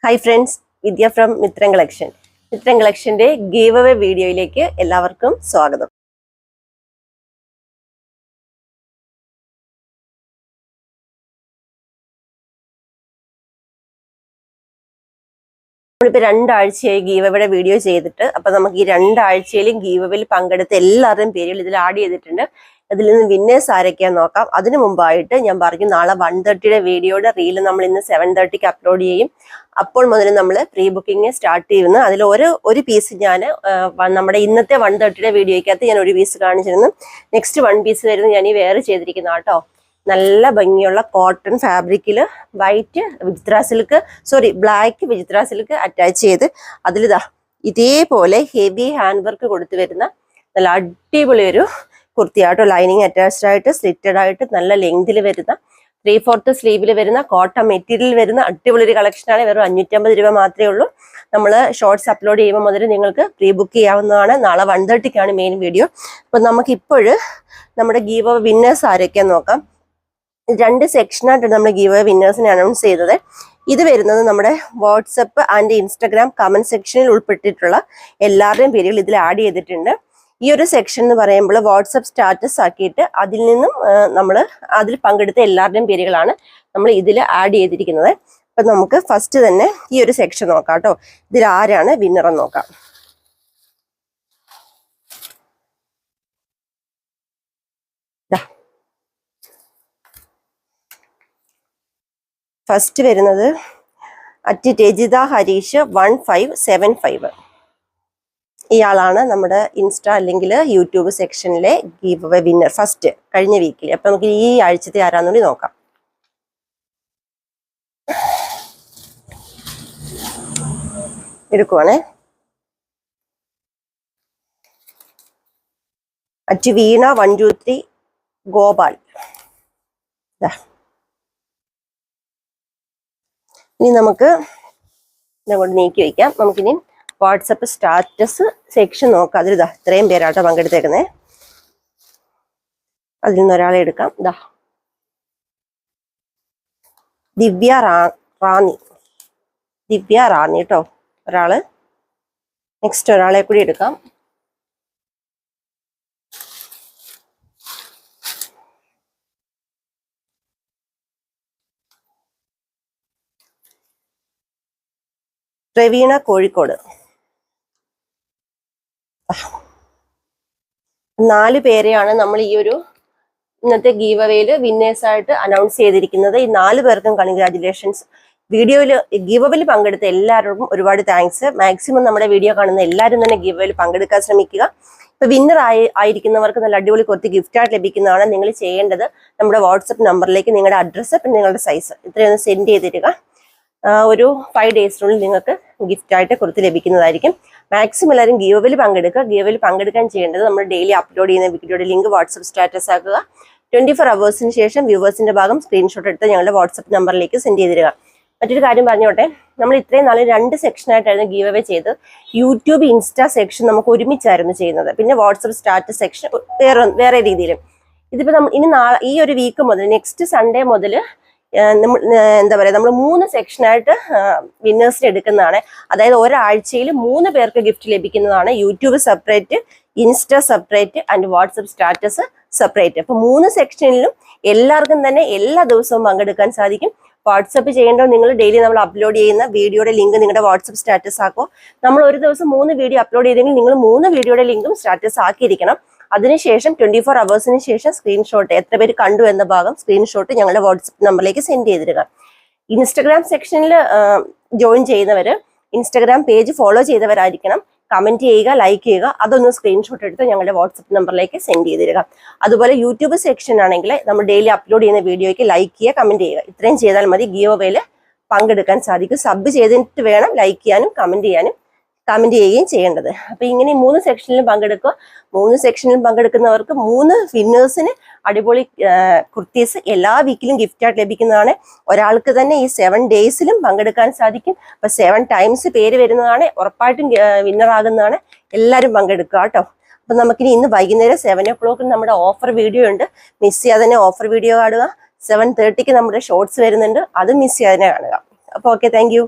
Hi friends, Vidya from Mitran Collection. Mitran Collection day giveaway video ilekku ellavarkkum swagatham. നമ്മളിപ്പോൾ രണ്ടാഴ്ചയായി ഗീവവേയുടെ video ചെയ്തിട്ട് അപ്പോൾ നമുക്ക് ഈ രണ്ടാഴ്ചയിലും ഗീവവേയിൽ പങ്കെടുത്ത എല്ലാവരുടെയും പേരുകൾ ഇതിൽ ആഡ് ചെയ്തിട്ടുണ്ട്. അതിൽ നിന്ന് വിന്നേഴ്സ് ആരൊക്കെയാന്ന് നോക്കാം. അതിനു മുമ്പായിട്ട് ഞാൻ പറഞ്ഞു നാളെ 1:30 വീഡിയോയുടെ റീല് നമ്മൾ ഇന്ന് 7:30 അപ്ലോഡ് ചെയ്യും. അപ്പോൾ മുതൽ നമ്മൾ പ്രീ ബുക്കിംഗ് സ്റ്റാർട്ട് ചെയ്യുന്നു. അതിൽ ഒരു പീസ് ഞാൻ നമ്മുടെ ഇന്നത്തെ 1:30 വീഡിയോയ്ക്കകത്ത് ഞാൻ ഒരു പീസ് കാണിച്ചിരുന്നു. നെക്സ്റ്റ് 1 പീസ് വരുന്നത് ഞാൻ ഈ വേറെ ചെയ്തിരിക്കുന്ന കേട്ടോ. നല്ല ഭംഗിയുള്ള കോട്ടൺ ഫാബ്രിക്കില് വൈറ്റ് വിചിത്ര സിൽക്ക് ബ്ലാക്ക് വിചിത്ര സിൽക്ക് അറ്റാച്ച് ചെയ്ത് അതിലിതാ ഇതേപോലെ ഹെവി ഹാൻഡ് വർക്ക് കൊടുത്തു വരുന്ന നല്ല അടിപൊളി ഒരു കുർത്തിയാട്ടോ. ലൈനിങ് അറ്റാച്ച്ഡ് ആയിട്ട് സ്ലിറ്റഡ് ആയിട്ട് നല്ല ലെങ്തിൽ വരുന്ന 3/4 സ്ലീവിൽ വരുന്ന കോട്ടൺ മെറ്റീരിയൽ വരുന്ന അടിപൊളി ഒരു കളക്ഷനാണ്. വെറും 550 രൂപ മാത്രമേ ഉള്ളൂ. നമ്മൾ ഷോർട്സ് അപ്ലോഡ് ചെയ്യുമ്പോൾ മുതൽ നിങ്ങൾക്ക് പ്രീ ബുക്ക് ചെയ്യാവുന്നതാണ്. നാളെ 1:30 മെയിൻ വീഡിയോ. അപ്പം നമുക്കിപ്പോൾ നമ്മുടെ ഗീവ് വിന്നേഴ്സ് ആരൊക്കെയാന്ന് നോക്കാം. 2 സെക്ഷനായിട്ടാണ് നമ്മൾ ഗീവ് വിന്നേഴ്സിനെ അനൗൺസ് ചെയ്തത്. ഇത് വരുന്നത് നമ്മുടെ വാട്സപ്പ് ആൻഡ് ഇൻസ്റ്റഗ്രാം കമന്റ് സെക്ഷനിൽ ഉൾപ്പെട്ടിട്ടുള്ള എല്ലാവരുടെയും പേരുകൾ ഇതിൽ ആഡ് ചെയ്തിട്ടുണ്ട്. ഈ ഒരു സെക്ഷൻ എന്ന് പറയുമ്പോൾ വാട്സപ്പ് സ്റ്റാറ്റസ് ആക്കിയിട്ട് അതിൽ നിന്നും നമ്മൾ അതിൽ പങ്കെടുത്ത എല്ലാവരുടെയും പേരുകളാണ് നമ്മൾ ഇതിൽ ആഡ് ചെയ്തിരിക്കുന്നത്. അപ്പം നമുക്ക് ഫസ്റ്റ് തന്നെ ഈ ഒരു സെക്ഷൻ നോക്കാം കേട്ടോ. ഇതിൽ ആരാണ് വിന്നർ എന്ന് നോക്കാം. ഫസ്റ്റ് വരുന്നത് @രജിത ഹരീഷ് 1575. ഇയാളാണ് നമ്മുടെ ഇൻസ്റ്റ അല്ലെങ്കിൽ യൂട്യൂബ് സെക്ഷനിലെ ഗീവ് അവേ വിന്നർ ഫസ്റ്റ് കഴിഞ്ഞ വീക്കിൽ. അപ്പൊ നമുക്ക് ഈ ആഴ്ചത്തെ ആരാന്നുകൂടി നോക്കാം. എടുക്കുവാണേ. @വീണ 123 ഗോപാൽ. ഇനി നമുക്ക് ഇതങ്ങോട്ട് നീക്കി വയ്ക്കാം. നമുക്കിനി വാട്സപ്പ് സ്റ്റാറ്റസ് സെക്ഷൻ നോക്കാം. അതിൽ ഇത്രയും പേരാട്ടോ പങ്കെടുത്തേക്കുന്നത്. അതിൽ നിന്ന് ഒരാളെ എടുക്കാം. ദിവ്യ റാന്നി കേട്ടോ ഒരാള്. നെക്സ്റ്റ് ഒരാളെ കൂടി എടുക്കാം. പ്രവീണ കോഴിക്കോട്. 4 പേരെയാണ് നമ്മൾ ഈ ഒരു ഇന്നത്തെ ഗീവ് അവേയില് വിന്നേഴ്സ് ആയിട്ട് അനൗൺസ് ചെയ്തിരിക്കുന്നത്. ഈ 4 പേർക്കും കൺഗ്രാജുലേഷൻസ്. വീഡിയോയിൽ ഗീവ് അവേയിൽ പങ്കെടുത്ത എല്ലാവർക്കും ഒരുപാട് താങ്ക്സ്. മാക്സിമം നമ്മുടെ വീഡിയോ കാണുന്ന എല്ലാവരും തന്നെ ഗീവ് അവേയിൽ പങ്കെടുക്കാൻ ശ്രമിക്കുക. ഇപ്പൊ വിന്നർ ആയിരിക്കുന്നവർക്ക് നല്ല അടിപൊളി കുറച്ച് ഗിഫ്റ്റ് ആയിട്ട് ലഭിക്കുന്നതാണ്. നിങ്ങൾ ചെയ്യേണ്ടത് നമ്മുടെ വാട്സപ്പ് നമ്പറിലേക്ക് നിങ്ങളുടെ അഡ്രസ്സ് പിന്നെ നിങ്ങളുടെ സൈസ് ഇത്രയൊന്ന് സെൻഡ് ചെയ്തിരിക. ഒരു 5 ഡേയ്സിനുള്ളിൽ നിങ്ങൾക്ക് ഗിഫ്റ്റ് ആയിട്ട് കൊടുത്ത് ലഭിക്കുന്നതായിരിക്കും. മാക്സിമം എല്ലാവരും ഗീവ് അവേയിൽ പങ്കെടുക്കുക. ഗീവ് അവേയിൽ പങ്കെടുക്കാൻ ചെയ്യേണ്ടത് നമ്മൾ ഡെയിലി അപ്ലോഡ് ചെയ്യുന്ന വീഡിയോയുടെ ലിങ്ക് വാട്സപ്പ് സ്റ്റാറ്റസ് ആക്കുക. 24 ഹവേഴ്സിന് ശേഷം വ്യൂവേഴ്സിന്റെ ഭാഗം സ്ക്രീൻഷോട്ട് എടുത്ത് ഞങ്ങളുടെ വാട്സപ്പ് നമ്പറിലേക്ക് സെൻഡ് ചെയ്തിരിക. മറ്റൊരു കാര്യം പറഞ്ഞോട്ടെ, നമ്മൾ ഇത്രയും നാളെ 2 സെക്ഷനായിട്ടായിരുന്നു ഗീവ് അവേ ചെയ്ത്. യൂട്യൂബ് ഇൻസ്റ്റാ സെക്ഷൻ നമുക്ക് ഒരുമിച്ചായിരുന്നു ചെയ്യുന്നത്. പിന്നെ വാട്സപ്പ് സ്റ്റാറ്റസ് സെക്ഷൻ വേറെ രീതിയിലും. ഇതിപ്പോ ഇനി നാളെ ഈ ഒരു വീക്ക് മുതൽ നെക്സ്റ്റ് സൺഡേ മുതൽ എന്താ പറയുക നമ്മൾ 3 സെക്ഷനായിട്ട് വിന്നേഴ്സിന് എടുക്കുന്നതാണ്. അതായത് ഒരാഴ്ചയിൽ 3 പേർക്ക് ഗിഫ്റ്റ് ലഭിക്കുന്നതാണ്. YouTube separate, insta separate and WhatsApp status separate. അപ്പൊ 3 സെക്ഷനിലും എല്ലാവർക്കും തന്നെ എല്ലാ ദിവസവും പങ്കെടുക്കാൻ സാധിക്കും. വാട്സപ്പ് ചെയ്യേണ്ടത് നിങ്ങൾ ഡെയിലി നമ്മൾ അപ്ലോഡ് ചെയ്യുന്ന വീഡിയോയുടെ ലിങ്ക് നിങ്ങളുടെ വാട്സപ്പ് സ്റ്റാറ്റസ് ആക്കോ. നമ്മൾ ഒരു ദിവസം 3 വീഡിയോ അപ്ലോഡ് ചെയ്തെങ്കിൽ നിങ്ങൾ 3 വീഡിയോയുടെ ലിങ്കും സ്റ്റാറ്റസ് ആക്കിയിരിക്കണം. അതിനുശേഷം 24 ഹവേഴ്സിന് ശേഷം സ്ക്രീൻഷോട്ട് എത്ര പേര് കണ്ടു എന്ന ഭാഗം സ്ക്രീൻഷോട്ട് ഞങ്ങളുടെ വാട്സപ്പ് നമ്പറിലേക്ക് സെൻഡ് ചെയ്തിരിക. ഇൻസ്റ്റഗ്രാം സെക്ഷനിൽ ജോയിൻ ചെയ്യുന്നവര് ഇൻസ്റ്റഗ്രാം പേജ് ഫോളോ ചെയ്തവരായിരിക്കണം. കമന്റ് ചെയ്യുക, ലൈക്ക് ചെയ്യുക. അതൊന്ന് സ്ക്രീൻഷോട്ട് എടുത്ത് ഞങ്ങളുടെ വാട്സപ്പ് നമ്പറിലേക്ക് സെൻഡ് ചെയ്തിരിക. അതുപോലെ യൂട്യൂബ് സെക്ഷൻ ആണെങ്കിൽ നമ്മൾ ഡെയിലി അപ്ലോഡ് ചെയ്യുന്ന വീഡിയോയ്ക്ക് ലൈക്ക് ചെയ്യുക, കമന്റ് ചെയ്യുക. ഇത്രയും ചെയ്താൽ മതി ഗീവ് അവേയിൽ പങ്കെടുക്കാൻ സാധിക്കും. സബ് ചെയ്തിട്ട് വേണം ലൈക്ക് ചെയ്യാനും കമന്റ് ചെയ്യുകയും ചെയ്യേണ്ടത്. അപ്പൊ ഇങ്ങനെ 3 സെക്ഷനിലും പങ്കെടുക്കുക. 3 സെക്ഷനിലും പങ്കെടുക്കുന്നവർക്ക് 3 വിന്നേഴ്സിന് അടിപൊളി കുർത്തീസ് എല്ലാ വീക്കിലും ഗിഫ്റ്റ് ആയിട്ട് ലഭിക്കുന്നതാണ്. ഒരാൾക്ക് തന്നെ ഈ 7 ഡേയ്സിലും പങ്കെടുക്കാൻ സാധിക്കും. അപ്പൊ 7 ടൈംസ് പേര് വരുന്നതാണ്. ഉറപ്പായിട്ടും വിന്നർ ആകുന്നതാണ്. എല്ലാവരും പങ്കെടുക്കുക കേട്ടോ. അപ്പൊ നമുക്കിനി ഇന്ന് വൈകുന്നേരം 7 o'clock നമ്മുടെ ഓഫർ വീഡിയോ ഉണ്ട്. മിസ് ചെയ്യാതെ തന്നെ ഓഫർ വീഡിയോ കാണുക. 7:30 നമ്മുടെ ഷോർട്സ് വരുന്നുണ്ട്. അത് മിസ് ചെയ്യാതെ കാണുക. അപ്പൊ ഓക്കെ, താങ്ക് യു.